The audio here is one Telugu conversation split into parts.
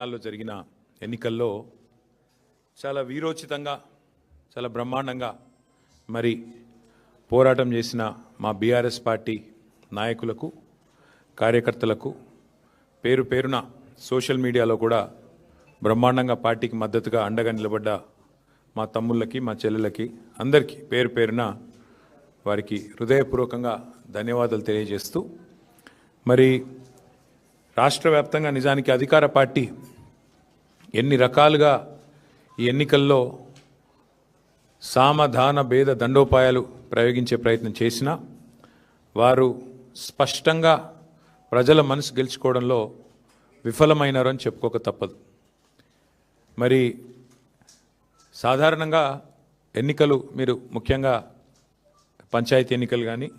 లో జరిగిన ఎన్నికల్లో చాలా వీరోచితంగా చాలా బ్రహ్మాండంగా మరి పోరాటం చేసిన మా బీఆర్ఎస్ పార్టీ నాయకులకు కార్యకర్తలకు పేరు పేరున సోషల్ మీడియాలో కూడా బ్రహ్మాండంగా పార్టీకి మద్దతుగా అండగా నిలబడ్డ మా తమ్ముళ్ళకి మా చెల్లెలకి అందరికీ పేరు పేరున వారికి హృదయపూర్వకంగా ధన్యవాదాలు తెలియజేస్తూ మరి రాష్ట్ర వ్యాప్తంగా నిజానికి అధికార పార్టీ ఎన్ని రకాలుగా ఈ ఎన్నికల్లో సామధాన భేద దండోపాయాలు ప్రయోగించే ప్రయత్నం చేసినా వారు స్పష్టంగా ప్రజల మనసు గెలుచుకోవడంలో విఫలమైనారు అని చెప్పుకోక తప్పదు. మరి సాధారణంగా ఎన్నికలు మీరు ముఖ్యంగా పంచాయతీ ఎన్నికలు కానీ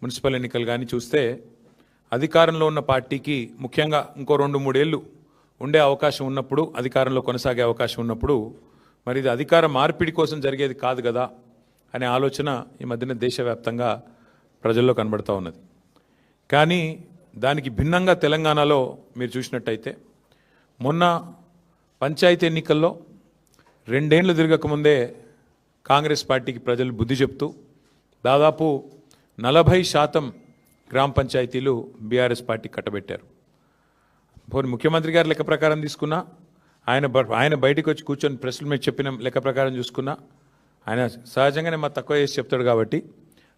మున్సిపల్ ఎన్నికలు కానీ చూస్తే అధికారంలో ఉన్న పార్టీకి ముఖ్యంగా ఇంకో 2-3 ఏళ్ళు ఉండే అవకాశం ఉన్నప్పుడు, అధికారంలో కొనసాగే అవకాశం ఉన్నప్పుడు మరి ఇది అధికార మార్పిడి కోసం జరిగేది కాదు కదా అనే ఆలోచన ఈ మధ్యన దేశవ్యాప్తంగా ప్రజల్లో కనబడుతూ ఉన్నది. కానీ దానికి భిన్నంగా తెలంగాణలో మీరు చూసినట్టయితే మొన్న పంచాయతీ ఎన్నికల్లో 2 ఏళ్ళు తిరగకముందే కాంగ్రెస్ పార్టీకి ప్రజలు బుద్ధి చెప్తూ దాదాపు 40% గ్రామ పంచాయతీలు బీఆర్ఎస్ పార్టీ కట్టబెట్టారు. ముఖ్యమంత్రి గారు లెక్క ప్రకారం తీసుకున్నా, ఆయన బయటకు వచ్చి కూర్చొని ప్రెస్ల మీద చెప్పిన లెక్క ప్రకారం చూసుకున్నా ఆయన సహజంగానే మా తక్కువ చేసి చెప్తాడు కాబట్టి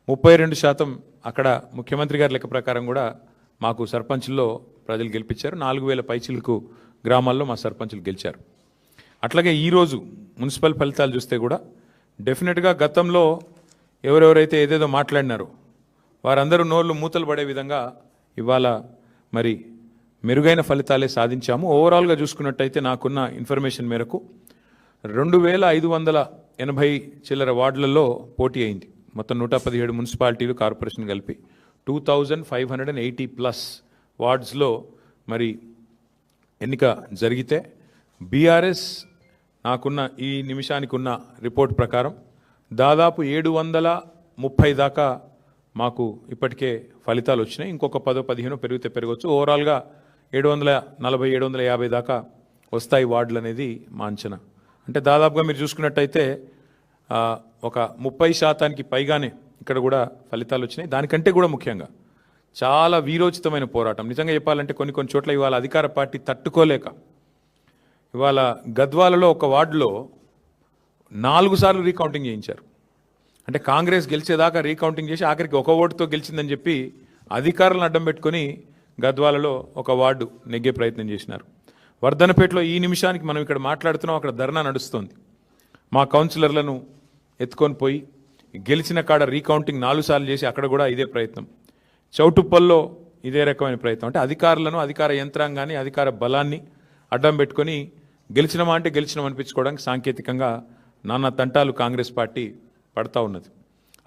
32% అక్కడ ముఖ్యమంత్రి గారి లెక్క ప్రకారం కూడా మాకు సర్పంచుల్లో ప్రజలు గెలిపించారు. 4000 పైచిలకు గ్రామాల్లో మా సర్పంచులు గెలిచారు. అట్లాగే ఈరోజు మున్సిపల్ ఫలితాలు చూస్తే కూడా డెఫినెట్గా గతంలో ఎవరెవరైతే ఏదేదో మాట్లాడినారో వారందరూ నోళ్ళు మూతలు పడే విధంగా ఇవాళ మరి మెరుగైన ఫలితాలే సాధించాము. ఓవరాల్గా చూసుకున్నట్టయితే నాకున్న ఇన్ఫర్మేషన్ మేరకు 2580 చిల్లర వార్డులలో పోటీ అయింది. మొత్తం 117 మున్సిపాలిటీలు కార్పొరేషన్ కలిపి 2580+ వార్డ్స్లో మరి ఎన్నిక జరిగితే బీఆర్ఎస్ నాకున్న ఈ నిమిషానికి ఉన్న రిపోర్ట్ ప్రకారం దాదాపు 730 దాకా మాకు ఇప్పటికే ఫలితాలు వచ్చినాయి. ఇంకొక 10-15 పెరిగితే పెరగవచ్చు. ఓవరాల్గా 740-750 దాకా వస్తాయి వార్డులు అనేది మా అంచనా. అంటే దాదాపుగా మీరు చూసుకున్నట్టయితే ఒక 30% పైగానే ఇక్కడ కూడా ఫలితాలు వచ్చినాయి. దానికంటే కూడా ముఖ్యంగా చాలా వీరోచితమైన పోరాటం. నిజంగా చెప్పాలంటే కొన్ని చోట్ల ఇవాళ అధికార పార్టీ తట్టుకోలేక ఇవాళ గద్వాలలో ఒక వార్డులో 4 సార్లు రీకౌంటింగ్ చేయించారు. అంటే కాంగ్రెస్ గెలిచేదాకా రీకౌంటింగ్ చేసి ఆఖరికి ఒక ఓటుతో గెలిచిందని చెప్పి అధికారులను అడ్డం పెట్టుకొని గద్వాలలో ఒక వార్డు నెగ్గే ప్రయత్నం చేసినారు. వర్ధనపేటలో ఈ నిమిషానికి మనం ఇక్కడ మాట్లాడుతున్నాం, అక్కడ ధర్నా నడుస్తుంది. మా కౌన్సిలర్లను ఎత్తుకొని పోయి గెలిచిన కాడ రీకౌంటింగ్ 4 సార్లు చేసి అక్కడ కూడా ఇదే ప్రయత్నం. చౌటుప్పల్లో ఇదే రకమైన ప్రయత్నం. అంటే అధికారులను, అధికార యంత్రాంగాన్ని, అధికార బలాన్ని అడ్డం పెట్టుకొని గెలిచినమా అంటే గెలిచినాం అనిపించుకోవడానికి సాంకేతికంగా నానా తంటాలు కాంగ్రెస్ పార్టీ పడతా ఉన్నది.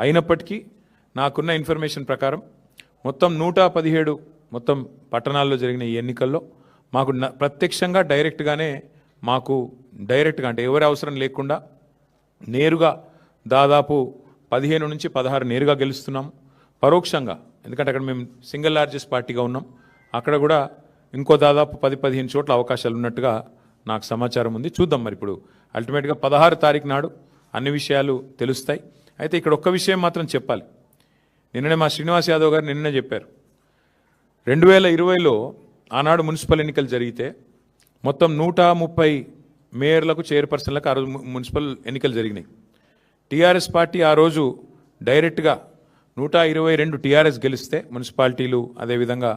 అయినప్పటికీ నాకున్న ఇన్ఫర్మేషన్ ప్రకారం మొత్తం 117 మొత్తం పట్టణాల్లో జరిగిన ఈ ఎన్నికల్లో మాకు ప్రత్యక్షంగా డైరెక్ట్గానే అంటే ఎవరి అవసరం లేకుండా నేరుగా దాదాపు 15 నుంచి 16 నేరుగా గెలుస్తున్నాం. పరోక్షంగా ఎందుకంటే అక్కడ మేము సింగిల్ లార్జెస్ట్ పార్టీగా ఉన్నాం, అక్కడ కూడా ఇంకో దాదాపు 10-15 చోట్ల అవకాశాలు ఉన్నట్టుగా నాకు సమాచారం ఉంది. చూద్దాం మరి ఇప్పుడు అల్టిమేట్గా 16 తారీఖు నాడు అన్ని విషయాలు తెలుస్తాయి. అయితే ఇక్కడ ఒక్క విషయం మాత్రం చెప్పాలి. నిన్ననే మా శ్రీనివాస్ యాదవ్ గారు నిన్ననే చెప్పారు, 2020లో ఆనాడు మున్సిపల్ ఎన్నికలు జరిగితే మొత్తం 130 మేయర్లకు, చైర్పర్సన్లకు ఆ రోజు మున్సిపల్ ఎన్నికలు జరిగినాయి. టీఆర్ఎస్ పార్టీ ఆ రోజు డైరెక్ట్గా 122 టీఆర్ఎస్ గెలిస్తే మున్సిపాలిటీలు, అదేవిధంగా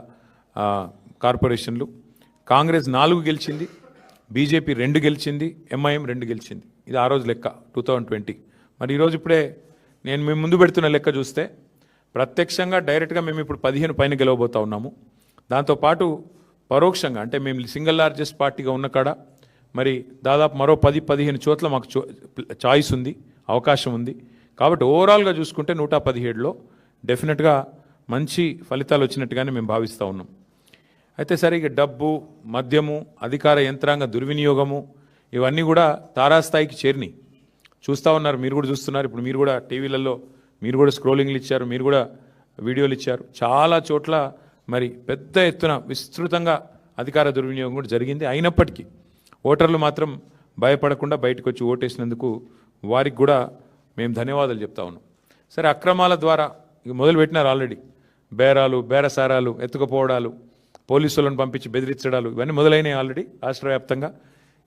కార్పొరేషన్లు, కాంగ్రెస్ 4 గెలిచింది, బీజేపీ 2 గెలిచింది, ఎంఐఎం 2 గెలిచింది. ఇది ఆ రోజు లెక్క 2020. మరి ఈరోజు ఇప్పుడే నేను మేము ముందు పెడుతున్న లెక్క చూస్తే ప్రత్యక్షంగా డైరెక్ట్గా మేము ఇప్పుడు 15 పైన గెలవబోతూ ఉన్నాము. దాంతోపాటు పరోక్షంగా అంటే మేము సింగిల్ లార్జెస్ట్ పార్టీగా ఉన్న కాడ మరి దాదాపు మరో 10-15 చోట్ల మాకు చాయిస్ ఉంది, అవకాశం ఉంది. కాబట్టి ఓవరాల్గా చూసుకుంటే 117లో డెఫినెట్గా మంచి ఫలితాలు వచ్చినట్టుగానే మేము భావిస్తూ ఉన్నాం. అయితే సరే ఇక డబ్బు, మద్యము, అధికార యంత్రాంగ దుర్వినియోగము ఇవన్నీ కూడా తారాస్థాయికి చేరినాయి. చూస్తూ ఉన్నారు, మీరు కూడా చూస్తున్నారు. ఇప్పుడు మీరు కూడా టీవీలలో మీరు కూడా స్క్రోలింగ్లు ఇచ్చారు, మీరు కూడా వీడియోలు ఇచ్చారు. చాలా చోట్ల మరి పెద్ద ఎత్తున విస్తృతంగా అధికార దుర్వినియోగం కూడా జరిగింది. అయినప్పటికీ ఓటర్లు మాత్రం భయపడకుండా బయటకు వచ్చి ఓటేసినందుకు వారికి కూడా మేము ధన్యవాదాలు చెప్తా ఉన్నాం. సరే, అక్రమాల ద్వారా ఇక మొదలుపెట్టినారు ఆల్రెడీ. బేరాలు, బేరసారాలు, ఎత్తుకుపోవడాలు, పోలీసులను పంపించి బెదిరించడాలు ఇవన్నీ మొదలైనవి ఆల్రెడీ రాష్ట్ర వ్యాప్తంగా.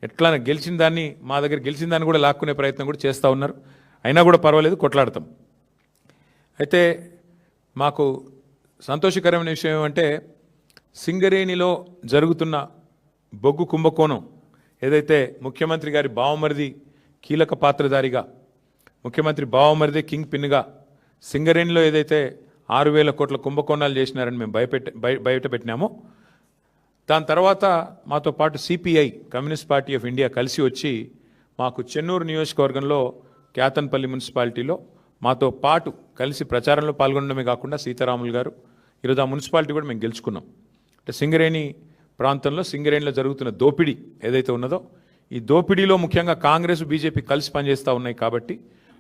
ఎట్లా గెలిచిన దాన్ని, మా దగ్గర గెలిచిన దాన్ని కూడా లాక్కునే ప్రయత్నం కూడా చేస్తూ ఉన్నారు. అయినా కూడా పర్వాలేదు, కొట్లాడతాం. అయితే మాకు సంతోషకరమైన విషయం ఏమంటే, సింగరేణిలో జరుగుతున్న బొగ్గు కుంభకోణం ఏదైతే ముఖ్యమంత్రి గారి బావమరిది కీలక పాత్రధారిగా, ముఖ్యమంత్రి బావమరిది కింగ్ పిన్గా సింగరేణిలో ఏదైతే 6,000 కోట్ల కుంభకోణాలు చేసినారని మేము బయట పెట్టినామో, దాని తర్వాత మాతో పాటు CPI, communist party of India కలిసి వచ్చి మాకు చెన్నూరు నియోజకవర్గంలో క్యాతన్పల్లి మున్సిపాలిటీలో మాతో పాటు కలిసి ప్రచారంలో పాల్గొనడమే కాకుండా సీతారాములు గారు ఈరోజు ఆ మున్సిపాలిటీ కూడా మేము గెలుచుకున్నాం. అంటే సింగరేణి ప్రాంతంలో, సింగరేణిలో జరుగుతున్న దోపిడీ ఏదైతే ఉన్నదో, ఈ దోపిడీలో ముఖ్యంగా కాంగ్రెస్, బీజేపీ కలిసి పనిచేస్తూ ఉన్నాయి కాబట్టి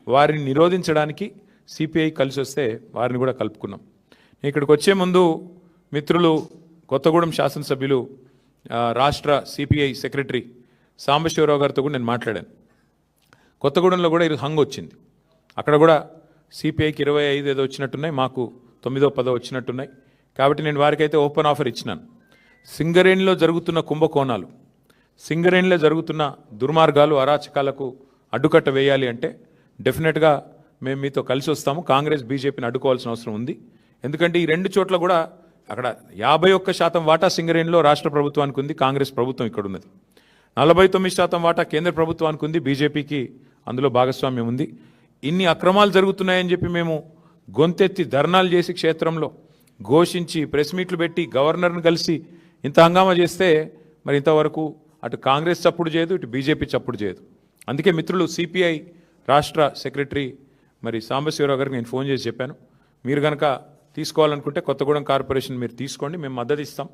వారిని నిరోధించడానికి సిపిఐ కలిసి వస్తే వారిని కూడా కలుపుకున్నాం. ఇక్కడికి వచ్చే ముందు మిత్రులు కొత్తగూడెం శాసనసభ్యులు రాష్ట్ర సిపిఐ సెక్రటరీ సాంబశివరావు గారితో కూడా నేను మాట్లాడాను. కొత్తగూడెంలో కూడా ఈరోజు హంగ్ వచ్చింది. అక్కడ కూడా సిపిఐకి 25 ఏదో వచ్చినట్టున్నాయి, మాకు 9దో 10దో వచ్చినట్టున్నాయి. కాబట్టి నేను వారికైతే ఓపెన్ ఆఫర్ ఇచ్చినాను. సింగరేణిలో జరుగుతున్న కుంభకోణాలు, సింగరేణిలో జరుగుతున్న దుర్మార్గాలు, అరాచకాలకు అడ్డుకట్ట వేయాలి అంటే డెఫినెట్గా మేము మీతో కలిసి వస్తాము. కాంగ్రెస్, బీజేపీని అడ్డుకోవాల్సిన అవసరం ఉంది. ఎందుకంటే ఈ రెండు చోట్ల కూడా అక్కడ 51% వాటా సింగరేణిలో రాష్ట్ర ప్రభుత్వానికి ఉంది, కాంగ్రెస్ ప్రభుత్వం ఇక్కడ ఉన్నది. 49% వాటా కేంద్ర ప్రభుత్వానికి ఉంది, బీజేపీకి అందులో భాగస్వామ్యం ఉంది. ఇన్ని అక్రమాలు జరుగుతున్నాయని చెప్పి మేము గొంతెత్తి ధర్నాలు చేసి క్షేత్రంలో ఘోషించి ప్రెస్ మీట్లు పెట్టి గవర్నర్ని కలిసి ఇంత హంగామా చేస్తే మరి ఇంతవరకు అటు కాంగ్రెస్ చప్పుడు చేయదు, ఇటు బీజేపీ చప్పుడు చేయదు. అందుకే మిత్రులు సిపిఐ రాష్ట్ర సెక్రటరీ మరి సాంబశివరావు గారికి నేను ఫోన్ చేసి చెప్పాను, మీరు కనుక తీసుకోవాలనుకుంటే కొత్తగూడెం కార్పొరేషన్ మీరు తీసుకోండి, మేము మద్దతు ఇస్తాం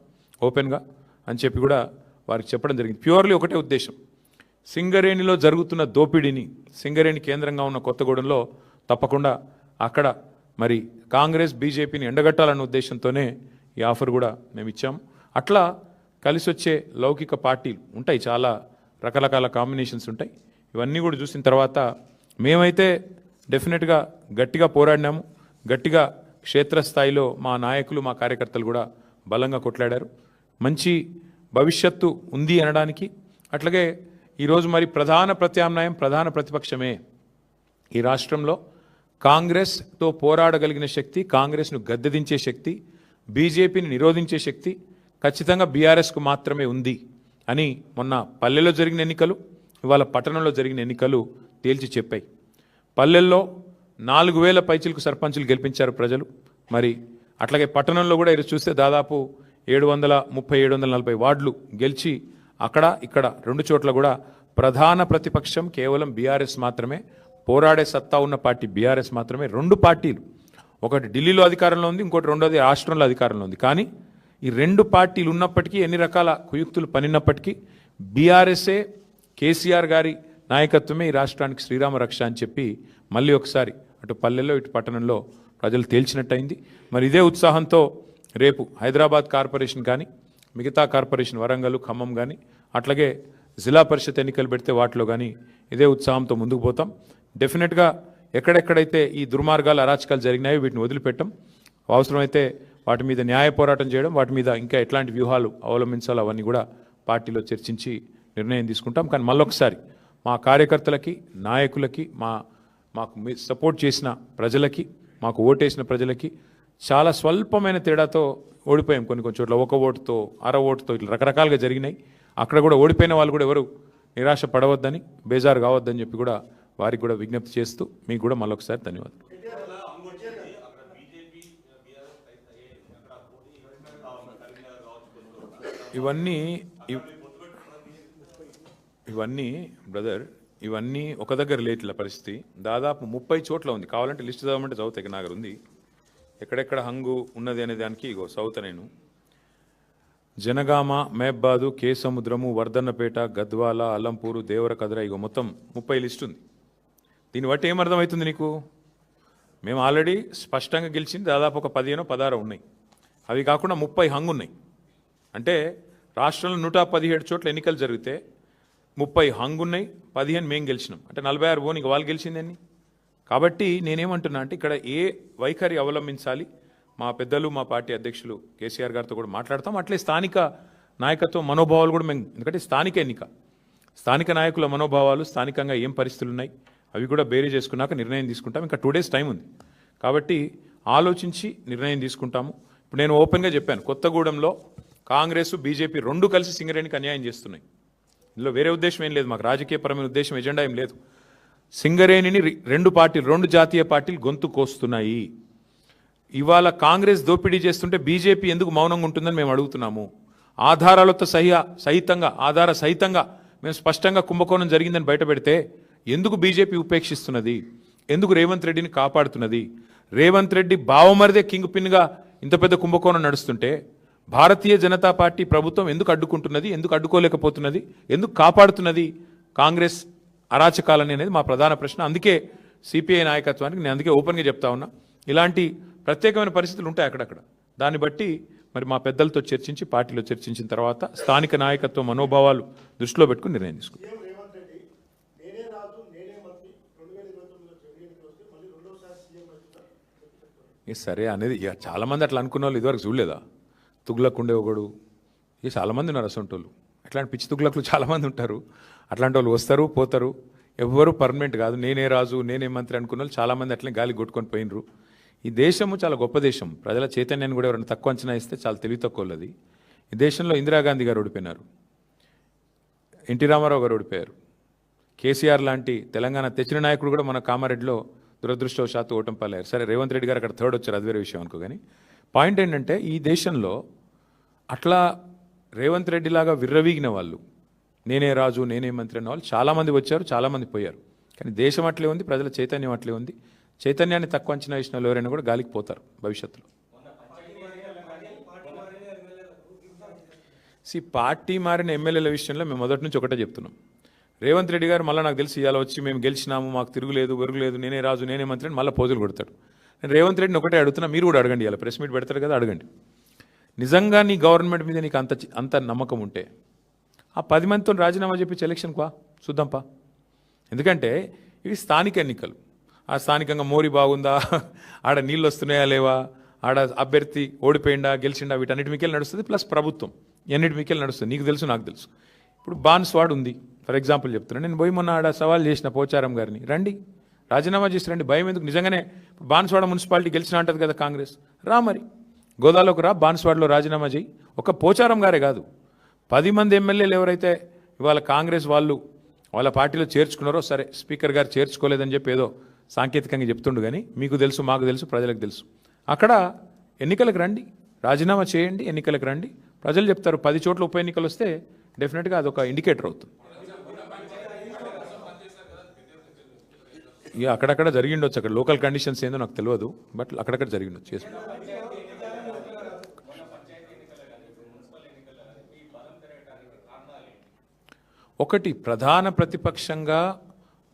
ఓపెన్గా అని చెప్పి కూడా వారికి చెప్పడం జరిగింది. ప్యూర్లీ ఒకటే ఉద్దేశం, సింగరేణిలో జరుగుతున్న దోపిడీని, సింగరేణి కేంద్రంగా ఉన్న కొత్తగూడెంలో తప్పకుండా అక్కడ మరి కాంగ్రెస్, బీజేపీని ఎండగట్టాలన్న ఉద్దేశంతోనే ఈ ఆఫర్ కూడా మేము ఇచ్చాము. అట్లా కలిసి వచ్చే లౌకిక పార్టీలు ఉంటాయి, చాలా రకరకాల కాంబినేషన్స్ ఉంటాయి. ఇవన్నీ కూడా చూసిన తర్వాత మేమైతే డెఫినెట్గా గట్టిగా పోరాడినాము. గట్టిగా క్షేత్రస్థాయిలో మా నాయకులు, మా కార్యకర్తలు కూడా బలంగా కొట్లాడారు. మంచి భవిష్యత్తు ఉంది అనడానికి. అట్లాగే ఈరోజు మరి ప్రధాన ప్రత్యామ్నాయం, ప్రధాన ప్రతిపక్షమే ఈ రాష్ట్రంలో. కాంగ్రెస్తో పోరాడగలిగిన శక్తి, కాంగ్రెస్ను గద్దెదించే శక్తి, బీజేపీని నిరోధించే శక్తి ఖచ్చితంగా బీఆర్ఎస్కు మాత్రమే ఉంది అని మొన్న పల్లెల్లో జరిగిన ఎన్నికలు, ఇవాళ పట్టణంలో జరిగిన ఎన్నికలు తేల్చి చెప్పాయి. పల్లెల్లో 4,000 పైచిలకు సర్పంచులు గెలిపించారు ప్రజలు. మరి అట్లాగే పట్టణంలో కూడా ఈరోజు చూస్తే దాదాపు 730-740 వార్డులు గెలిచి అక్కడ ఇక్కడ రెండు చోట్ల కూడా ప్రధాన ప్రతిపక్షం కేవలం బీఆర్ఎస్ మాత్రమే, పోరాడే సత్తా ఉన్న పార్టీ బీఆర్ఎస్ మాత్రమే. రెండు పార్టీలు, ఒకటి ఢిల్లీలో అధికారంలో ఉంది, ఇంకోటి రెండోది రాష్ట్రంలో అధికారంలో ఉంది. కానీ ఈ రెండు పార్టీలు ఉన్నప్పటికీ, ఎన్ని రకాల కుయుక్తులు పనిన్నప్పటికీ బీఆర్ఎస్ఏ, కేసీఆర్ గారి నాయకత్వమే ఈ రాష్ట్రానికి శ్రీరామ రక్ష అని చెప్పి మళ్ళీ ఒకసారి అటు పల్లెల్లో ఇటు పట్టణంలో ప్రజలు తేల్చినట్టయింది. మరి ఇదే ఉత్సాహంతో రేపు హైదరాబాద్ కార్పొరేషన్ కానీ, మిగతా కార్పొరేషన్ వరంగల్, ఖమ్మం కానీ, అట్లాగే జిల్లా పరిషత్ ఎన్నికలు పెడితే వాటిలో కానీ ఇదే ఉత్సాహంతో ముందుకు పోతాం. డెఫినెట్గా ఎక్కడెక్కడైతే ఈ దుర్మార్గాలు, అరాచకాలు జరిగినాయో వీటిని వదిలిపెట్టం. అవసరమైతే వాటి మీద న్యాయ పోరాటం చేయడం, వాటి మీద ఇంకా ఎట్లాంటి వ్యూహాలు అవలంబించాలో అవన్నీ కూడా పార్టీలో చర్చించి నిర్ణయం తీసుకుంటాం. కానీ మళ్ళొకసారి మా కార్యకర్తలకి, నాయకులకి, మాకు సపోర్ట్ చేసిన ప్రజలకి, మాకు ఓటేసిన ప్రజలకి చాలా స్వల్పమైన తేడాతో ఓడిపోయాం. కొన్ని చోట్ల 1 ఓటుతో, అర ఓటుతో ఇట్లా రకరకాలుగా జరిగినాయి. అక్కడ కూడా ఓడిపోయిన వాళ్ళు కూడా ఎవరు నిరాశ పడవద్దని, బేజారు కావద్దని చెప్పి కూడా వారికి కూడా విజ్ఞప్తి చేస్తూ మీకు కూడా మళ్ళొకసారి ధన్యవాదాలు. ఇవన్నీ బ్రదర్, ఇవన్నీ ఒక దగ్గర లేట్ల పరిస్థితి దాదాపు 30 చోట్ల ఉంది. కావాలంటే లిస్ట్ చదవమంటే చదువుతా. ఇక్కడ నాగర్ ఉంది, ఎక్కడెక్కడ హంగు ఉన్నది అనే దానికి ఇగో చదువుతా నేను. జనగామ, మహబాదు, కే సముద్రము, వర్ధన్నపేట, గద్వాల, అల్లంపూరు, దేవరకద్ర, ఇగో మొత్తం 30 లిస్ట్ ఉంది. దీన్ని బట్టి ఏమర్థమవుతుంది నీకు? మేము ఆల్రెడీ స్పష్టంగా గెలిచింది దాదాపు ఒక 15-16 ఉన్నాయి. అవి కాకుండా 30 హంగు ఉన్నాయి. అంటే రాష్ట్రంలో 117 చోట్ల ఎన్నికలు జరిగితే 30 హంగున్నాయి, 15 మేము గెలిచినాం. అంటే 46 ఓన్ ఇక వాళ్ళు గెలిచిందని. కాబట్టి నేనేమంటున్నా అంటే ఇక్కడ ఏ వైఖరి అవలంబించాలి, మా పెద్దలు మా పార్టీ అధ్యక్షులు కేసీఆర్ గారితో కూడా మాట్లాడతాం. అట్లే స్థానిక నాయకత్వ మనోభావాలు కూడా మేము, ఎందుకంటే స్థానిక ఎన్నిక, స్థానిక నాయకుల మనోభావాలు, స్థానికంగా ఏం పరిస్థితులు ఉన్నాయి అవి కూడా బేరీ చేసుకున్నాక నిర్ణయం తీసుకుంటాం. ఇంకా 2 days టైం ఉంది కాబట్టి ఆలోచించి నిర్ణయం తీసుకుంటాము. ఇప్పుడు నేను ఓపెన్గా చెప్పాను, కొత్తగూడెంలో కాంగ్రెస్ బీజేపీ రెండు కలిసి సింగరేణికి అన్యాయం చేస్తున్నాయి. ఇందులో వేరే ఉద్దేశం ఏం లేదు, మాకు రాజకీయపరమైన ఉద్దేశం ఎజెండా ఏం లేదు. సింగరేణిని రెండు జాతీయ పార్టీలు గొంతు కోస్తున్నాయి. ఇవాళ కాంగ్రెస్ దోపిడీ చేస్తుంటే బీజేపీ ఎందుకు మౌనంగా ఉంటుందని మేము అడుగుతున్నాము. ఆధారాలతో ఆధార సహితంగా మేము స్పష్టంగా కుంభకోణం జరిగిందని బయటపెడితే ఎందుకు బీజేపీ ఉపేక్షిస్తున్నది, ఎందుకు రేవంత్ రెడ్డిని కాపాడుతున్నది? రేవంత్ రెడ్డి బావమరిదే కింగ్ పిన్గా ఇంత పెద్ద కుంభకోణం నడుస్తుంటే భారతీయ జనతా పార్టీ ప్రభుత్వం ఎందుకు అడ్డుకుంటున్నది, ఎందుకు అడ్డుకోలేకపోతున్నది, ఎందుకు కాపాడుతున్నది కాంగ్రెస్ అరాచకాలని అనేది మా ప్రధాన ప్రశ్న. అందుకే సిపిఐ నాయకత్వానికి నేను అందుకే ఓపెన్గా చెప్తా ఉన్నా, ఇలాంటి ప్రత్యేకమైన పరిస్థితులు ఉంటాయి అక్కడక్కడ. దాన్ని బట్టి మరి మా పెద్దలతో చర్చించి పార్టీలో చర్చించిన తర్వాత స్థానిక నాయకత్వ మనోభావాలు దృష్టిలో పెట్టుకుని నిర్ణయం తీసుకుంటాం. సరే అనేది ఇక చాలామంది అట్లా అనుకున్న వాళ్ళు ఇదివరకు చూడలేదా? తుగ్లక్ ఉండే ఒకడు, ఇక చాలామంది ఉన్నారు అసంటోళ్ళు. అట్లాంటి పిచ్చి తుగ్లక్లు చాలామంది ఉంటారు. అట్లాంటి వాళ్ళు వస్తారు పోతారు, ఎవ్వరూ పర్మనెంట్ కాదు. నేనే రాజు నేనే మంత్రి అనుకున్న వాళ్ళు చాలామంది అట్లనే గాలి కొట్టుకొని పోయినరు. ఈ దేశము చాలా గొప్ప దేశం. ప్రజల చైతన్యాన్ని కూడా ఎవరైనా తక్కువ అంచనా ఇస్తే చాలా తెలివి తక్కువది. ఈ దేశంలో ఇందిరాగాంధీ గారు ఓడిపోయినారు, ఎన్టీ రామారావు గారు ఓడిపోయారు, కేసీఆర్ లాంటి తెలంగాణ తెచ్చిన నాయకుడు కూడా మన కామారెడ్డిలో దురదృష్టవశాత్తు ఓటం పాలయ్యారు. సరే రేవంత్ రెడ్డి గారు అక్కడ థర్డ్ వచ్చారు, అది వేరే విషయం అనుకో. కానీ పాయింట్ ఏంటంటే ఈ దేశంలో అట్లా రేవంత్ రెడ్డి లాగా విర్రవీగిన వాళ్ళు, నేనే రాజు నేనే మంత్రి అన్న వాళ్ళు చాలామంది వచ్చారు, చాలామంది పోయారు. కానీ దేశం అట్లే ఉంది, ప్రజల చైతన్యం అట్లే ఉంది. చైతన్యాన్ని తక్కువ అంచనా వేసిన వాళ్ళు ఎవరైనా కూడా గాలికి పోతారు భవిష్యత్తులో. పార్టీ మారిన ఎమ్మెల్యేల విషయంలో మేము మొదటి నుంచి ఒకటే చెప్తున్నాం. రేవంత్ రెడ్డి గారు మళ్ళీ నాకు తెలిసి ఇవాళ వచ్చి మేము గెలిచినాము, మాకు తిరుగులేదు వెరుగులేదు, నేనే రాజు నేనే మంత్రి అని మళ్ళీ పోజులు కొడతాడు. నేను రేవంత్ రెడ్డిని ఒకటే అడుగుతున్నా, మీరు కూడా అడగండి. ఇలా ప్రెస్ మీట్ పెడతారు కదా, అడగండి. నిజంగా నీ గవర్నమెంట్ మీద నీకు అంత నమ్మకం ఉంటే ఆ 10 మందితో రాజీనామా చెప్పించి ఎలక్షన్కి వా, చూద్దాంపా. ఎందుకంటే ఇవి స్థానిక ఎన్నికలు. ఆ స్థానికంగా మోరీ బాగుందా, ఆడ నీళ్ళు వస్తున్నాయా లేవా, ఆడ అభ్యర్థి ఓడిపోయిందా గెలిచిండా, వీటన్నిటి మీకెళ్ళి నడుస్తుంది. ప్లస్ ప్రభుత్వం ఎన్నిటి మీకెళ్ళి నడుస్తుంది. నీకు తెలుసు నాకు తెలుసు. ఇప్పుడు బాన్స్వాడ్ ఉంది ఫర్ ఎగ్జాంపుల్ చెప్తున్నాను. నేను పోయి మొన్న ఆడ సవాల్ చేసిన పోచారం గారిని, రండి రాజీనామా చేసి రండి, భయం ఎందుకు? నిజంగానే బాన్స్వాడ మున్సిపాలిటీ గెలిచిన అంటది కదా కాంగ్రెస్, రా మరి గోదాలోకి రా, బాన్స్వాడలో రాజీనామా చేయి. ఒక పోచారం గారే కాదు, 10 మంది ఎమ్మెల్యేలు ఎవరైతే ఇవాళ కాంగ్రెస్ వాళ్ళు వాళ్ళ పార్టీలో చేర్చుకున్నారో, సరే స్పీకర్ గారు చేర్చుకోలేదని చెప్పి ఏదో సాంకేతికంగా చెప్తుండు, కానీ మీకు తెలుసు మాకు తెలుసు ప్రజలకు తెలుసు. అక్కడ ఎన్నికలకు రండి, రాజీనామా చేయండి, ఎన్నికలకు రండి, ప్రజలు చెప్తారు. 10 చోట్ల ఉప ఎన్నికలు వస్తే డెఫినెట్గా అదొక ఇండికేటర్ అవుతుంది. ఇక అక్కడక్కడ జరిగిండొచ్చు, అక్కడ లోకల్ కండిషన్స్ ఏందో నాకు తెలియదు, బట్ అక్కడక్కడ జరిగిండొచ్చు. ఒకటి, ప్రధాన ప్రతిపక్షంగా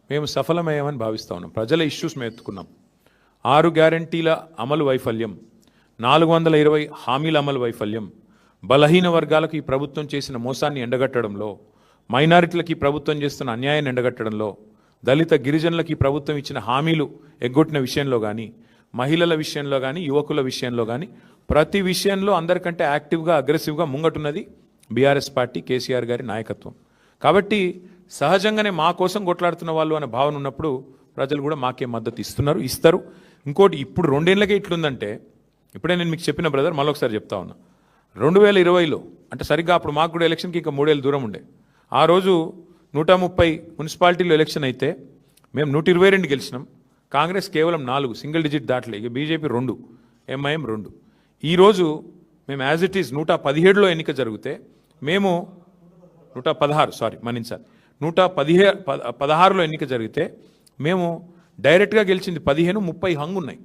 మేము సఫలమయ్యామని భావిస్తూ ఉన్నాం. ప్రజల ఇష్యూస్ మేము ఎత్తుకున్నాం. 6 గ్యారంటీల అమలు వైఫల్యం, 420 హామీల అమలు వైఫల్యం, బలహీన వర్గాలకు ఈ ప్రభుత్వం చేసిన మోసాన్ని ఎండగట్టడంలో, మైనారిటీలకు ఈ ప్రభుత్వం చేస్తున్న అన్యాయాన్ని ఎండగట్టడంలో, దళిత గిరిజనులకు ఈ ప్రభుత్వం ఇచ్చిన హామీలు ఎగ్గొట్టిన విషయంలో కానీ, మహిళల విషయంలో కానీ, యువకుల విషయంలో కానీ, ప్రతి విషయంలో అందరికంటే యాక్టివ్గా అగ్రెసివ్గా ముంగటున్నది బీఆర్ఎస్ పార్టీ, కేసీఆర్ గారి నాయకత్వం. కాబట్టి సహజంగానే మా కోసం కొట్లాడుతున్న వాళ్ళు అనే భావన ఉన్నప్పుడు ప్రజలు కూడా మాకే మద్దతు ఇస్తారు. ఇంకోటి, ఇప్పుడు 2 ఏళ్ళకే ఇట్లుందంటే, ఇప్పుడే నేను మీకు చెప్పిన బ్రదర్, మళ్ళొకసారి చెప్తా ఉన్నా, 2020లో అంటే సరిగ్గా అప్పుడు మాకు కూడా ఎలక్షన్కి ఇంకా 3 ఏళ్ళు దూరం ఉండే. ఆ రోజు 130 మున్సిపాలిటీలో ఎలక్షన్ అయితే మేము 122 గెలిచినాం. కాంగ్రెస్ కేవలం 4, సింగిల్ డిజిట్ దాటలే. ఇక బీజేపీ 2, ఎంఐఎం 2. ఈరోజు మేము యాజ్ ఇట్ ఈజ్ 117లో ఎన్నిక జరిగితే మేము 116లో ఎన్నిక జరిగితే మేము డైరెక్ట్గా గెలిచింది 15, 30 హంగు ఉన్నాయి.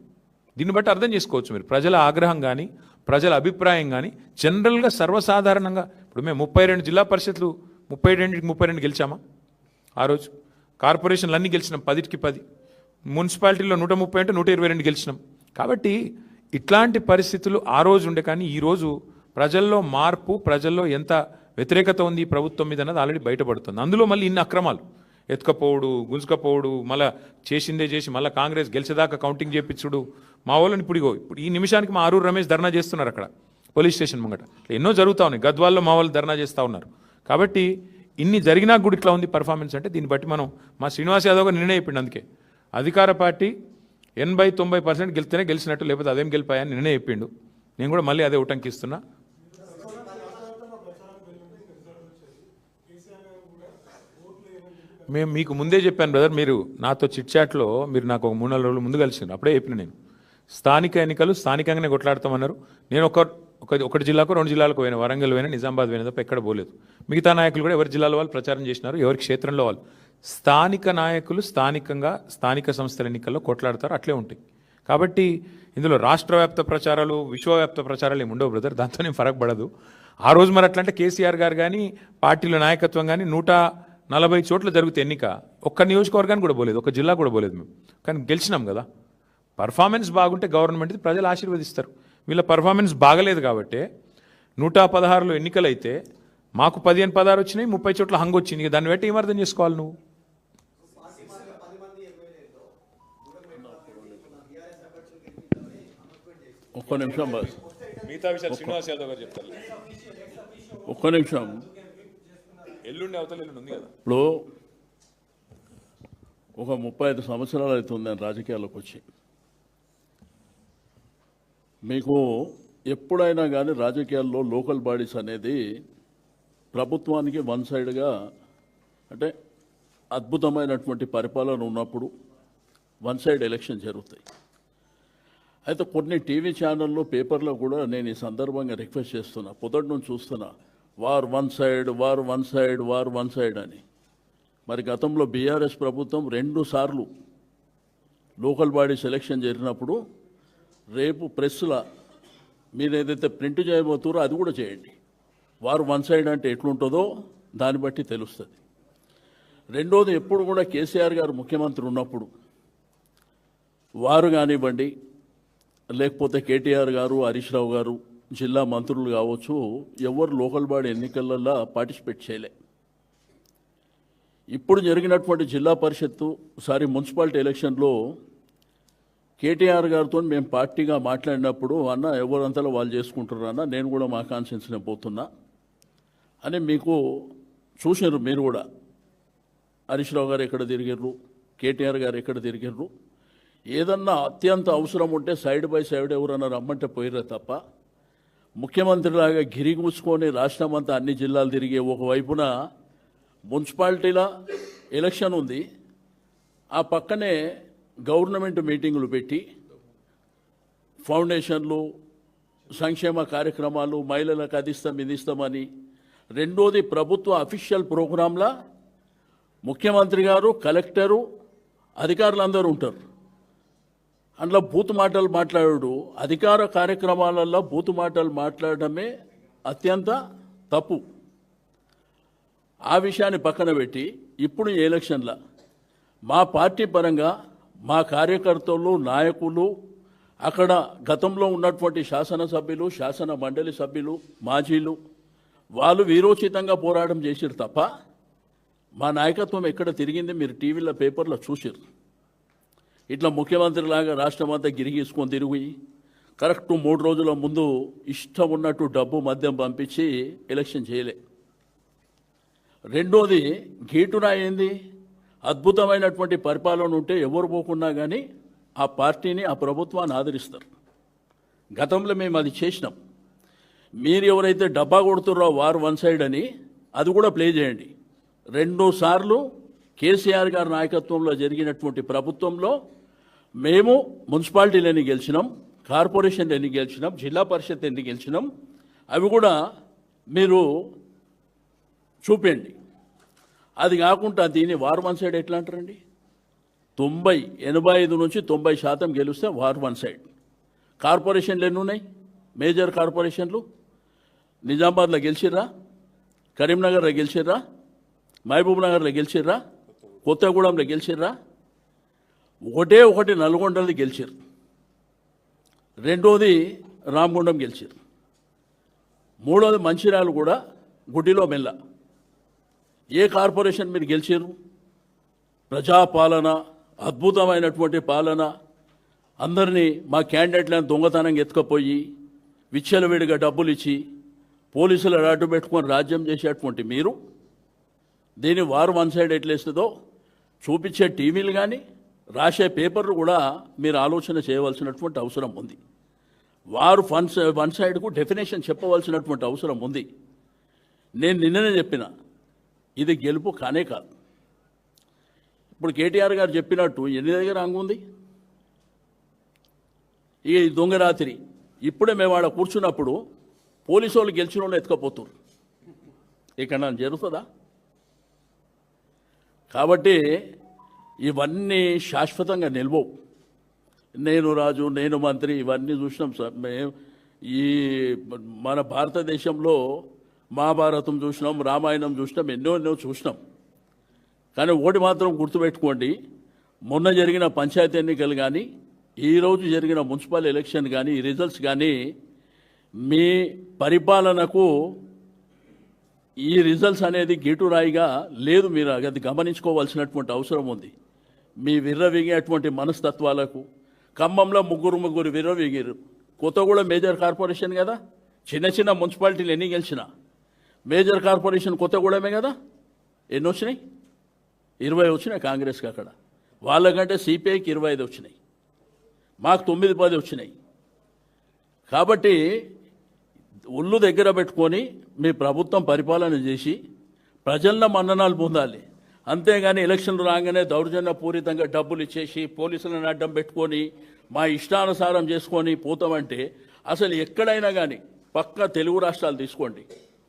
దీన్ని బట్టి అర్థం చేసుకోవచ్చు మీరు ప్రజల ఆగ్రహం కానీ ప్రజల అభిప్రాయం కానీ. జనరల్గా సర్వసాధారణంగా ఇప్పుడు మేము 32 జిల్లా పరిషత్లు 32 గెలిచామా ఆ రోజు? కార్పొరేషన్లు అన్నీ గెలిచినాం 10కి 10. మున్సిపాలిటీలో 130 అంటే 122 గెలిచినాం. కాబట్టి ఇట్లాంటి పరిస్థితులు ఆ రోజు ఉండే. కానీ ఈరోజు ప్రజల్లో మార్పు, ప్రజల్లో ఎంత వ్యతిరేకత ఉంది ఈ ప్రభుత్వం మీద అన్నది ఆల్రెడీ బయటపడుతుంది. అందులో మళ్ళీ ఇన్ని అక్రమాలు, ఎత్తుకపోవడు, గుంజుకపోవడు, మళ్ళీ చేసిందే చేసి మళ్ళీ కాంగ్రెస్ గెలిచేదాకా కౌంటింగ్ చేపించుడు. మా వాళ్ళని ఇప్పుడు ఈ నిమిషానికి మా ఆరూరు రమేష్ ధర్నా చేస్తున్నారు అక్కడ పోలీస్ స్టేషన్ ముంగట. ఎన్నో జరుగుతూ ఉన్నాయి. గద్వాల్లో మా వాళ్ళు ధర్నా చేస్తూ ఉన్నారు. కాబట్టి ఇన్ని జరిగినా కూడా ఇట్లా ఉంది పర్ఫార్మెన్స్ అంటే దీన్ని బట్టి మనం మా శ్రీనివాస్ యాదవ్ గారు నిర్ణయం చెప్పిండు. అందుకే అధికార పార్టీ 80-90% గెలిస్తేనే గెలిచినట్టు, లేకపోతే అదేం గెలిపాయని నిర్ణయం చెప్పిండు. నేను కూడా మళ్ళీ అదే ఉటంకిస్తున్నా. మేము మీకు ముందే చెప్పాను బ్రదర్, మీరు నాతో చిట్ చాట్లో మీరు నాకు ఒక 3-4 రోజులు ముందు కలిసినారు. అప్పుడే చెప్పిన నేను స్థానిక ఎన్నికలు స్థానికంగానే కొట్లాడతామన్నారు. నేను ఒకటి జిల్లాకు 2 జిల్లాలకు పోయినా, వరంగల్ పోయినా, నిజామాబాద్ పోయినా తప్ప ఎక్కడ పోలేదు. మిగతా నాయకులు కూడా ఎవరి జిల్లాలో వాళ్ళు ప్రచారం చేసినారు, ఎవరి క్షేత్రంలో వాళ్ళు. స్థానిక నాయకులు స్థానికంగా స్థానిక సంస్థల ఎన్నికల్లో కొట్లాడతారు, అట్లే ఉంటాయి. కాబట్టి ఇందులో రాష్ట్ర వ్యాప్త ప్రచారాలు, విశ్వవ్యాప్త ప్రచారాలు ఏమి ఉండవు బ్రదర్, దాంతో నేను ఫరక్ పడదు. ఆ రోజు మరి అట్లా అంటే కేసీఆర్ గారు కానీ పార్టీల నాయకత్వం కానీ 140 చోట్ల జరుగుతాయి ఎన్నిక, ఒక్క నియోజకవర్గానికి కూడా పోలేదు, ఒక జిల్లా కూడా పోలేదు మేము. కానీ గెలిచినాం కదా. పర్ఫార్మెన్స్ బాగుంటే గవర్నమెంట్ ప్రజలు ఆశీర్వదిస్తారు. వీళ్ళ పర్ఫార్మెన్స్ బాగలేదు కాబట్టి 116లో ఎన్నికలు అయితే మాకు 15-16 వచ్చినాయి, 30 చోట్ల హంగ్ వచ్చింది. ఇక దాన్ని బట్టి ఏం అర్థం చేసుకోవాలి నువ్వు? ఒక్క నిమిషం బాస్, మిగతా విషయాలు శ్రీనివాస్ యాదవ్ గారు చెప్తారు. ఒక్క నిమిషం. ఎల్లుండి అవతల ఎల్లుండి ఉంది కదా. ఇప్పుడు ఒక 35 సంవత్సరాలు అవుతుంది నేను రాజకీయాల్లోకి వచ్చి. మీకు ఎప్పుడైనా కానీ రాజకీయాల్లో లోకల్ బాడీస్ అనేది ప్రభుత్వానికి వన్ సైడ్గా, అంటే అద్భుతమైనటువంటి పరిపాలన ఉన్నప్పుడు వన్ సైడ్ ఎలక్షన్ జరుగుతాయి. అయితే కొన్ని టీవీ ఛానల్లో, పేపర్లో కూడా నేను ఈ సందర్భంగా రిక్వెస్ట్ చేస్తున్నా, పొద్దుటి నుంచి చూస్తున్నా, war one side, war one side, war one side అని. మరి గతంలో బీఆర్ఎస్ ప్రభుత్వం 2 సార్లు లోకల్ బాడీస్ ఎలక్షన్ జరిగినప్పుడు రేపు ప్రెస్లో మీరు ఏదైతే ప్రింట్ చేయబోతారో అది కూడా చేయండి. వారు వన్ సైడ్ అంటే ఎట్లుంటుందో దాన్ని బట్టి తెలుస్తుంది. రెండోది, ఎప్పుడు కూడా కేసీఆర్ గారు ముఖ్యమంత్రి ఉన్నప్పుడు వారు కానివ్వండి, లేకపోతే కేటీఆర్ గారు, హరీష్ రావు గారు, జిల్లా మంత్రులు కావచ్చు, ఎవరు లోకల్ బాడీ ఎన్నికలలో పార్టిసిపేట్ చేయలే. ఇప్పుడు జరిగినటువంటి జిల్లా పరిషత్తు మున్సిపాలిటీ ఎలక్షన్లో కేటీఆర్ గారితో మేము పార్టీగా మాట్లాడినప్పుడు, అన్న ఎవరంతలో వాళ్ళు చేసుకుంటారు అన్న, నేను కూడా మా కాన్స్టిట్యున్సీనే పోతున్నా అని మీకు చూసారు. మీరు కూడా హరీష్ రావు గారు ఎక్కడ తిరిగిర్రు, కేటీఆర్ గారు ఎక్కడ తిరిగిర్రు. ఏదన్నా అత్యంత అవసరం ఉంటే సైడ్ బై సైడ్ ఎవరన్నా రమ్మంటే పోయిర్రే తప్ప ముఖ్యమంత్రిలాగా గిరిగూసుకొని రాష్ట్రం అంతా అన్ని జిల్లాలు తిరిగే, ఒకవైపున మున్సిపాలిటీల ఎలక్షన్ ఉంది, ఆ పక్కనే గవర్నమెంట్ మీటింగులు పెట్టి ఫౌండేషన్లు, సంక్షేమ కార్యక్రమాలు, మహిళలకు అది ఇస్తాం ఇది ఇస్తామని. రెండోది, ప్రభుత్వ అఫీషియల్ ప్రోగ్రాంలా ముఖ్యమంత్రి గారు, కలెక్టరు, అధికారులందరూ ఉంటారు. అందులో బూతు మాటలు మాట్లాడు, అధికార కార్యక్రమాలలో బూతు మాటలు మాట్లాడడమే అత్యంత తప్పు. ఆ విషయాన్ని పక్కన పెట్టి ఇప్పుడు ఈ ఎలక్షన్ల మా పార్టీ పరంగా మా కార్యకర్తలు, నాయకులు, అక్కడ గతంలో ఉన్నటువంటి శాసనసభ్యులు, శాసన మండలి సభ్యులు, మాజీలు, వాళ్ళు వీరోచితంగా పోరాటం చేసిరు తప్ప మా నాయకత్వం ఎక్కడ తిరిగింది మీరు టీవీలో, పేపర్లో చూసిరు. ఇట్లా ముఖ్యమంత్రిలాగా రాష్ట్రం అంతా గిరిగీసుకొని తిరిగి కరెక్ట్ 3 రోజుల ముందు ఇష్టం ఉన్నట్టు డబ్బు, మద్యం పంపించి ఎలక్షన్ చేయలే. రెండోది, గీటునా ఏంది, అద్భుతమైనటువంటి పరిపాలన ఉంటే ఎవరు పోకున్నా కానీ ఆ పార్టీని, ఆ ప్రభుత్వాన్ని ఆదరిస్తారు. గతంలో మేము అది చేసినాం. మీరు ఎవరైతే డబ్బా కొడుతున్నారో వారు వన్ సైడ్ అని అది కూడా ప్లే చేయండి. 2 సార్లు కేసీఆర్ గారి నాయకత్వంలో జరిగినటువంటి ప్రభుత్వంలో మేము మున్సిపాలిటీలని గెలిచినాం, కార్పొరేషన్ ఎన్ని గెలిచినాం, జిల్లా పరిషత్ ఎన్ని గెలిచినాం, అవి కూడా మీరు చూపండి. అది కాకుండా దీన్ని వార్ వన్ సైడ్ ఎట్లా అంటారండి? 85 నుంచి 90% గెలిస్తే వార్ వన్ సైడ్. కార్పొరేషన్లు ఎన్ని ఉన్నాయి? మేజర్ కార్పొరేషన్లు నిజామాబాద్లో గెలిచిర్రా, కరీంనగర్లో గెలిచిర్రా, మహబూబ్ నగర్లో గెలిచిర్రా, కొత్తగూడెంలో గెలిచిర్రా, ఒకటి నల్గొండలో గెలిచిర్రు, రెండోది రామగుండం గెలిచిర్రు, మూడోది మంచిర్యాల కూడా గుడ్డిలో మెల్ల. ఏ కార్పొరేషన్ మీరు గెలిచారు? ప్రజాపాలన, అద్భుతమైనటువంటి పాలన. అందరినీ మా క్యాండిడేట్లను దొంగతనంగా ఎత్తుకపోయి విచ్చలవిడిగా డబ్బులు ఇచ్చి పోలీసులు అడ్డు పెట్టుకొని రాజ్యం చేసేటువంటి మీరు దీన్ని వారు వన్ సైడ్ ఎట్లేస్తుందో చూపించే టీవీలు కానీ రాసే పేపర్లు కూడా మీరు ఆలోచన చేయవలసినటువంటి అవసరం ఉంది. వారు వన్ సైడ్కు డెఫినేషన్ చెప్పవలసినటువంటి అవసరం ఉంది. నేను నిన్ననే చెప్పిన, ఇది గెలుపు కానే కాదు. ఇప్పుడు కేటీఆర్ గారు చెప్పినట్టు ఎన్ని దగ్గర అంగుంది ఇక ఈ దొంగ రాత్రి. ఇప్పుడే మేము ఆడ కూర్చున్నప్పుడు పోలీసు వాళ్ళు గెలిచిన వాళ్ళు ఎత్తుకపోతున్నారు. ఇక్కడ నన్ను జరుగుతుందా? కాబట్టి ఇవన్నీ శాశ్వతంగా నిల్వవు. నేను రాజు, నేను మంత్రి, ఇవన్నీ చూసినాం సార్. మేము ఈ మన భారతదేశంలో మహాభారతం చూసినాం, రామాయణం చూసినాం, ఎన్నో చూసినాం. కానీ ఒకటి మాత్రం గుర్తుపెట్టుకోండి, మొన్న జరిగిన పంచాయతీ ఎన్నికలు కానీ ఈరోజు జరిగిన మున్సిపల్ ఎలక్షన్ కానీ ఈ రిజల్ట్స్ కానీ మీ పరిపాలనకు ఈ రిజల్ట్స్ అనేది గీటురాయిగా లేదు. మీరు అది గమనించుకోవాల్సినటువంటి అవసరం ఉంది. మీ విర్రవీగేటువంటి మనస్తత్వాలకు ఖమ్మంలో ముగ్గురు విర్రవీగారు. కొత్తగూడ మేజర్ కార్పొరేషన్ కదా, చిన్న మున్సిపాలిటీలు ఎన్ని గెలిచినా మేజర్ కార్పొరేషన్ కొత్తగూడమే కదా. ఎన్ని వచ్చినాయి? 20 వచ్చినాయి కాంగ్రెస్కి. అక్కడ వాళ్ళకంటే సిపిఐకి 25 వచ్చినాయి, మాకు 9-10 వచ్చినాయి. కాబట్టి ఒళ్ళు దగ్గర పెట్టుకొని మీ ప్రభుత్వం పరిపాలన చేసి ప్రజల మన్ననాలు పొందాలి. అంతేగాని ఎలక్షన్లు రాగానే దౌర్జన్యపూరితంగా డబ్బులు ఇచ్చేసి పోలీసులను అడ్డం పెట్టుకొని మా ఇష్టానుసారం చేసుకొని పోతామంటే అసలు ఎక్కడైనా కానీ పక్కా తెలుగు రాష్ట్రాలు తీసుకోండి,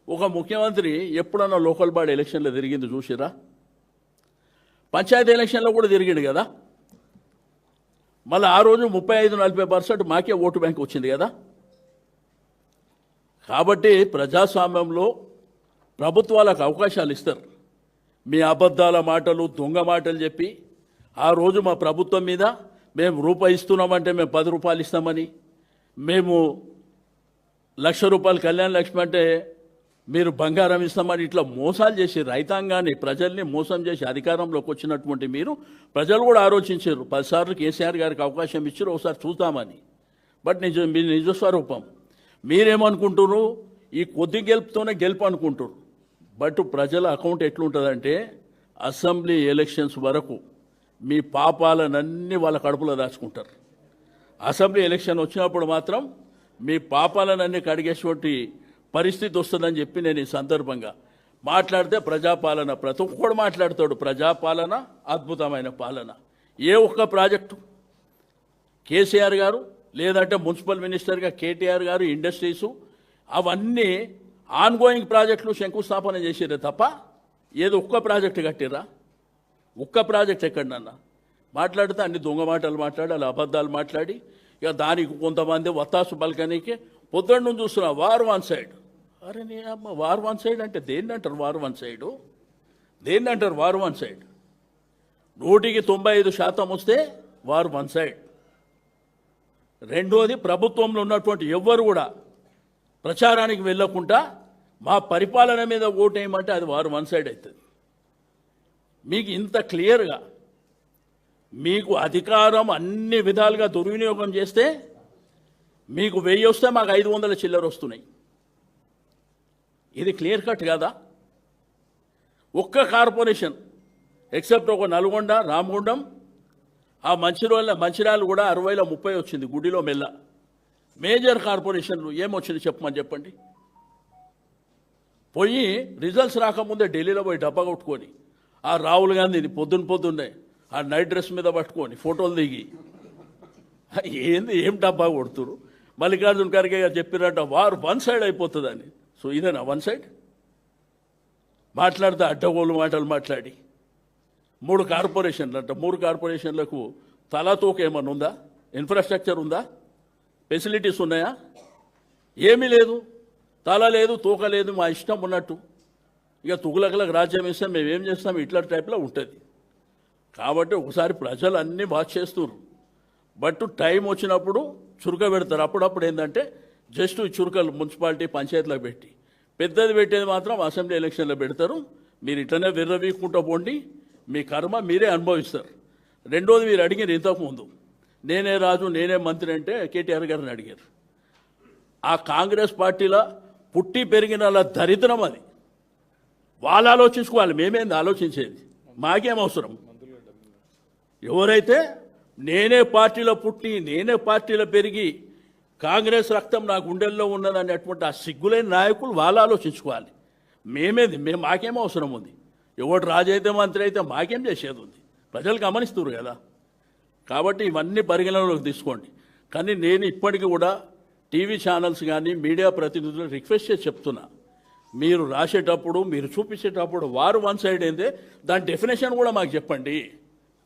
ఒక ముఖ్యమంత్రి ఎప్పుడన్నా లోకల్ బాడీ ఎలక్షన్లో తిరిగింది చూసిరా? పంచాయతీ ఎలక్షన్లో కూడా తిరిగిండు కదా. మళ్ళీ ఆ రోజు 35-40% మాకే ఓటు బ్యాంక్ వచ్చింది కదా. కాబట్టి ప్రజాస్వామ్యంలో ప్రభుత్వాలకు అవకాశాలు ఇస్తారు. మీ అబద్ధాల మాటలు, దొంగ మాటలు చెప్పి ఆ రోజు మా ప్రభుత్వం మీద మేము రూపాయి ఇస్తున్నామంటే మేము 10 రూపాయలు ఇస్తామని, మేము ₹1,00,000 కళ్యాణ లక్ష్మి అంటే మీరు బంగారం ఇస్తామని ఇట్లా మోసాలు చేసి రైతాంగాన్ని, ప్రజల్ని మోసం చేసి అధికారంలోకి వచ్చినటువంటి మీరు ప్రజలు కూడా ఆలోచించారు. 10 సార్లు కేసీఆర్ గారికి అవకాశం ఇచ్చారు, ఒకసారి చూద్దామని. బట్ మీ నిజస్వరూపం మీరేమనుకుంటున్నారు? ఈ కొద్ది గెలుపుతోనే గెలుపు అనుకుంటారు. బట్ ప్రజల అకౌంట్ ఎట్లుంటుందంటే అసెంబ్లీ ఎలక్షన్స్ వరకు మీ పాపాలనన్నీ వాళ్ళ కడుపులో దాచుకుంటారు. అసెంబ్లీ ఎలక్షన్ వచ్చినప్పుడు మాత్రం మీ పాపాలనన్నీ కడిగేటువంటి పరిస్థితి వస్తుందని చెప్పి నేను ఈ సందర్భంగా మాట్లాడితే, ప్రజాపాలన ప్రతి ఒక్కడు మాట్లాడతాడు. ప్రజాపాలన అద్భుతమైన పాలన. ఏ ఒక్క ప్రాజెక్టు కేసీఆర్ గారు లేదంటే మున్సిపల్ మినిస్టర్గా కేటీఆర్ గారు ఇండస్ట్రీసు అవన్నీ ఆన్గోయింగ్ ప్రాజెక్టులు శంకుస్థాపన చేసిరే తప్ప ఏదో ఒక్క ప్రాజెక్టు కట్టిరా? ఒక్క ప్రాజెక్ట్ ఎక్కడన్నా మాట్లాడితే అన్ని దొంగ మాటలు మాట్లాడి అలా అబద్ధాలు మాట్లాడి ఇక దానికి కొంతమంది వత్తాసు పలకనీకి పొద్దున్న చూస్తున్నా వార్ వన్ సైడ్. అరే నీ అమ్మ, వార్ వన్ సైడ్ అంటే దేన్ని అంటారు? వార్ వన్ సైడు దేన్ని అంటారు? వార్ వన్ సైడ్ 100కి 95% వస్తే వార్ వన్ సైడ్. రెండోది, ప్రభుత్వంలో ఉన్నటువంటి ఎవ్వరు కూడా ప్రచారానికి వెళ్ళకుండా మా పరిపాలన మీద ఓటేయమంటే అది వారు వన్ సైడ్ అవుతుంది. మీకు ఇంత క్లియర్గా మీకు అధికారం అన్ని విధాలుగా దుర్వినియోగం చేస్తే మీకు 1000 వస్తే మాకు 500 చిల్లర వస్తున్నాయి. ఇది క్లియర్ కట్ కదా. ఒక్క కార్పొరేషన్ ఎక్సెప్ట్ ఒక నల్గొండ, రామగుండం, ఆ మంచిర్యాల కూడా 60లో 30 వచ్చింది. గుడిలో మెల్ల మేజర్ కార్పొరేషన్లు ఏమొచ్చింది చెప్పండి. పోయి రిజల్ట్స్ రాకముందే ఢిల్లీలో పోయి డబ్బా కొట్టుకొని ఆ రాహుల్ గాంధీని పొద్దున్నే ఆ నైట్ డ్రెస్ మీద పట్టుకొని ఫోటోలు దిగి ఏం డబ్బా కొడుతురు? మల్లికార్జున ఖర్గే గారు చెప్పినట్ట వారు వన్ సైడ్ అయిపోతుందని. సో ఇదేనా వన్ సైడ్? మాట్లాడితే అడ్డగోలు మాటలు మాట్లాడి 3 కార్పొరేషన్లు అంట. 3 కార్పొరేషన్లకు తలాతోక ఏమన్నా ఉందా? ఇన్ఫ్రాస్ట్రక్చర్ ఉందా? ఫెసిలిటీస్ ఉన్నాయా? ఏమీ లేదు. తల లేదు, తోక లేదు, మా ఇష్టం ఉన్నట్టు. ఇక తుగులకలకు రాజ్యం ఇస్తే మేమేం చేస్తాం, ఇట్లా టైప్లో ఉంటుంది. కాబట్టి ఒకసారి ప్రజలు అన్నీ వాచ్ చేస్తున్నారు. బట్ టైం వచ్చినప్పుడు చురుక పెడతారు. అప్పుడప్పుడు ఏంటంటే జస్ట్ చురుకలు మున్సిపాలిటీ పంచాయతీలకు పెట్టి పెద్దది పెట్టేది మాత్రం అసెంబ్లీ ఎలక్షన్లో పెడతారు. మీరు ఇట్లనే విర్రవీక్కుంటూ పోండి, మీ కర్మ మీరే అనుభవిస్తారు. రెండోది, మీరు అడిగారు ఇంతకుముందు నేనే రాజు నేనే మంత్రి అంటే కేటీఆర్ గారిని అడిగారు. ఆ కాంగ్రెస్ పార్టీలో పుట్టి పెరిగిన వాళ్ళ దరిద్రం అది. వాళ్ళు ఆలోచించుకోవాలి, మేమేంది ఆలోచించేది, మాకేం అవసరం. ఎవరైతే నేనే పార్టీలో పుట్టి నేనే పార్టీలో పెరిగి కాంగ్రెస్ రక్తం నా గుండెల్లో ఉన్నదనేటువంటి ఆ సిగ్గులేని నాయకులు వాళ్ళు ఆలోచించుకోవాలి. మాకేం అవసరం ఉంది. ఎవడు రాజు అయితే మంత్రి అయితే మాకేం చేసేది ఉంది. ప్రజలు గమనిస్తున్నారు కదా. కాబట్టి ఇవన్నీ పరిగణనలోకి తీసుకోండి. కానీ నేను ఇప్పటికీ కూడా టీవీ ఛానల్స్ కానీ మీడియా ప్రతినిధులు రిక్వెస్ట్ చేసి చెప్తున్నా, మీరు రాసేటప్పుడు మీరు చూపించేటప్పుడు వారు వన్ సైడ్ ఏందే దాని డెఫినేషన్ కూడా మాకు చెప్పండి.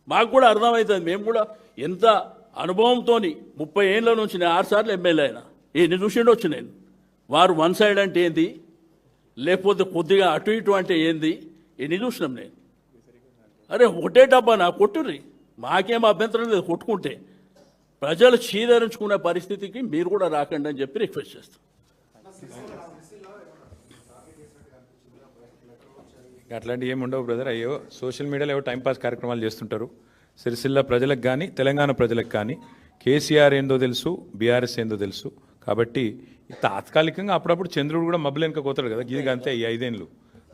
మాకు కూడా అర్థమవుతుంది. మేము కూడా ఎంత అనుభవంతో 30 ఏళ్ళ నుంచి నేను 6 సార్లు ఎమ్మెల్యే అయినా ఎన్ని చూసిండొచ్చు నేను. వారు వన్ సైడ్ అంటే ఏంది, లేకపోతే కొద్దిగా అటు ఇటు అంటే ఏంది, ఎన్ని చూసినాం నేను. అరే ఒకటే డబ్బా నా కొట్టుర్రి, మాకేం అభ్యంతరం లేదు కొట్టుకుంటే. ప్రజలు చీదరించుకునే పరిస్థితికి మీరు కూడా రాకండి అని చెప్పి రిక్వెస్ట్ చేస్తాం. అట్లాంటివి ఏమి ఉండవు బ్రదర్. అయ్యో సోషల్ మీడియాలో ఏవో టైంపాస్ కార్యక్రమాలు చేస్తుంటారు. సిరిసిల్ల ప్రజలకు కానీ తెలంగాణ ప్రజలకు కానీ కేసీఆర్ ఏందో తెలుసు, బీఆర్ఎస్ ఏందో తెలుసు. కాబట్టి తాత్కాలికంగా అప్పుడప్పుడు చంద్రుడు కూడా మబ్బులు వెనుక పోతాడు కదా, ఇది అంతే ఈ 5 ఏళ్ళు.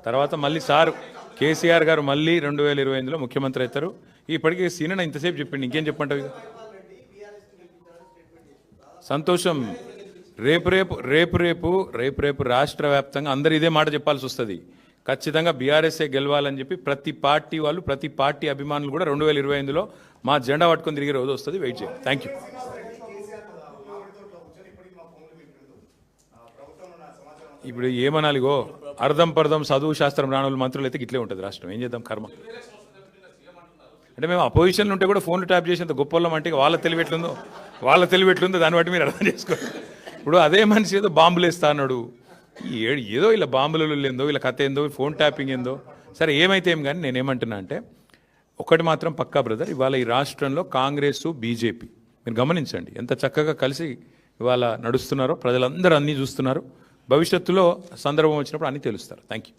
తర్వాత మళ్ళీ సార్ కేసీఆర్ గారు మళ్ళీ 2028లో ముఖ్యమంత్రి అవుతారు. ఇప్పటికీ సీనన్న ఇంతసేపు చెప్పిండి, ఇంకేం చెప్పంటావు ఇక. సంతోషం. రేపు రాష్ట్ర వ్యాప్తంగా అందరు ఇదే మాట చెప్పాల్సి వస్తుంది. ఖచ్చితంగా బీఆర్ఎస్ఏ గెలవాలని చెప్పి ప్రతి పార్టీ వాళ్ళు, ప్రతి పార్టీ అభిమానులు కూడా 2028లో మా జెండా పట్టుకొని తిరిగే రోజు వస్తుంది. వెయిట్ చేయండి. Thank you. ఇప్పుడు ఏమనాలిగో అర్థం పర్థం చదువు శాస్త్రం రానుల మంత్రులు అయితే ఇట్లే ఉంటుంది రాష్ట్రం. ఏం చేద్దాం కర్మ. అంటే మేము అపోజిషన్లు ఉంటే కూడా ఫోన్లు ట్యాప్ చేసేంత గొప్ప వాళ్ళం అంటే వాళ్ళ తెలివి ఎట్లుందో దాన్ని బట్టి మీరు అర్థం చేసుకోండి. ఇప్పుడు అదే మనిషి ఏదో బాంబులు వేస్తా అన్నాడు. ఏదో ఇలా బాంబులు ఏందో, ఇలా కథ ఏందో, ఫోన్ ట్యాపింగ్ ఏందో. సరే ఏమైతే ఏం కానీ నేనేమంటున్నా అంటే ఒకటి మాత్రం పక్కా బ్రదర్, ఇవాళ ఈ రాష్ట్రంలో కాంగ్రెస్ బీజేపీ మీరు గమనించండి ఎంత చక్కగా కలిసి ఇవాళ నడుస్తున్నారో. ప్రజలందరూ అన్నీ చూస్తున్నారు. భవిష్యత్తులో సందర్భం వచ్చినప్పుడు అన్నీ తెలుస్తారు. Thank you.